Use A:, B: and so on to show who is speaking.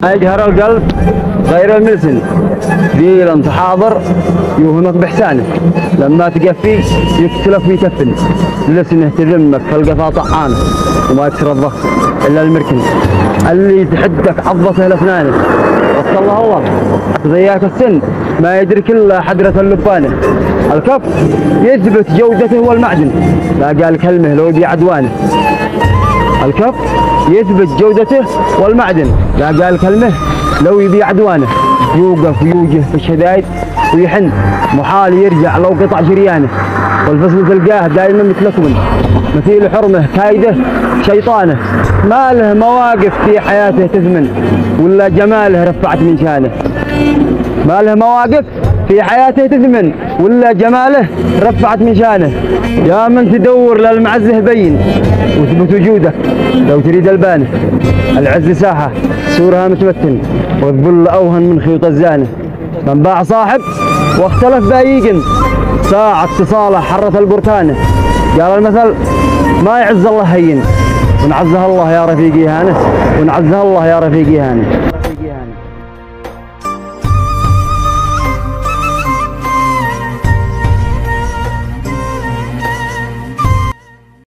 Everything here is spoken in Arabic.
A: يجهر القلب غير الملسن ذيلا انت حاضر يوهمك بحسانه لما تقفي يقتلك ويكفن لسنه تذمك فالقفا طعانه وما يكسر الضغط الا المركن اللي تحدك عضته لاسنانه وصلها الله زياك السن ما يدرك الا حدرة اللبانه الكف يثبت جودته والمعدن لا قال كلمه لو بعدوانه الكف يثبت جودته والمعدن لا قال كلمه لو يبيع عدوانه يوقف ويوجه في الشدايد ويحن محال يرجع لو قطع شريانه والفصل تلقاه دائما متلكمن مثيل حرمه كايده شيطانه ما له مواقف في حياته تثمن ولا جماله رفعت من شانه ما له مواقف في حياته تثمن ولا جماله رفعت من شانه يا من تدور للمعزه بين وثبت وجودك لو تريد البانه العز ساحه سورها متمتن والذل اوهن من خيوط الزانه من باع صاحب واختلف بايقن ساعة اتصاله حرة البركانه قال المثل ما يعز الله هين ونعزها الله يا رفيقي هانه ونعزها الله يا رفيقي هانه